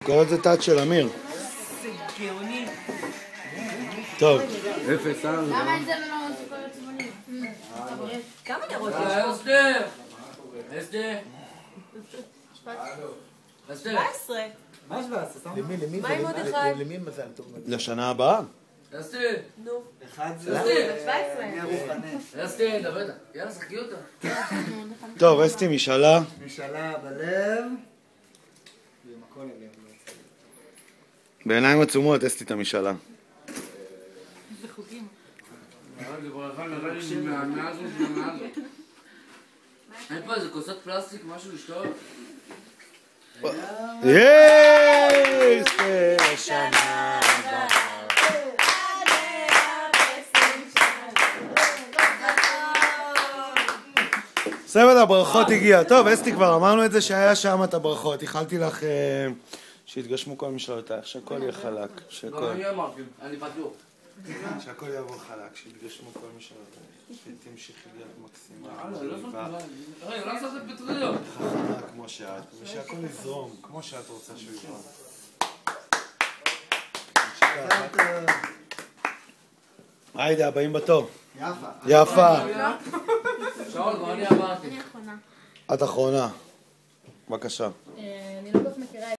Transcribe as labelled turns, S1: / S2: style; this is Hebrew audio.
S1: קורא את זה תת של אמיר.
S2: גאוני.
S1: טוב.
S3: אפס,
S4: למה אין זה לא סוכרת צבעונית?
S2: כמה נרות יש
S3: אסתר! אסתר! אסתר!
S2: 17.
S5: מה 17? למי?
S2: מה עם עוד אחד?
S5: למי מזל טוב?
S1: לשנה הבאה?
S3: אסתר!
S2: נו.
S5: אחד זה...
S3: אסתר!
S2: 17.
S3: אסתר, דבר. יאללה, שחקי אותה.
S1: טוב, אסתי משאלה.
S5: משאלה בלב. במקום לב.
S1: בעיניים עצומות, אסתי את המשאלה.
S2: זה חוקים.
S3: זה ברכה נראה לי מהזו של המעזו. אין פה איזה כוסות פלסטיק, משהו לשתות?
S1: יש! השנה הבאה. סבב הברכות הגיע. טוב, אסתי, כבר אמרנו את זה שהיה שם את הברכות. איחלתי לך שיתגשמו כל משאלותייך, שהכל יהיה חלק.
S3: לא, אני אמרתי, אני בטוח.
S1: שהכל יעבור חלק, שיתגשמו כל משאלותייך. שתמשיכי להיות מקסימה.
S3: רגע, לא לעשות את פטריות.
S1: חכמה כמו שאת, ושהכל יזרום כמו שאת רוצה שהוא יזרום. היידה, הבאים בתור. יפה.
S3: שאול, כבר אני אמרתי.
S4: אני אחרונה.
S1: את אחרונה. בבקשה.
S4: אני לא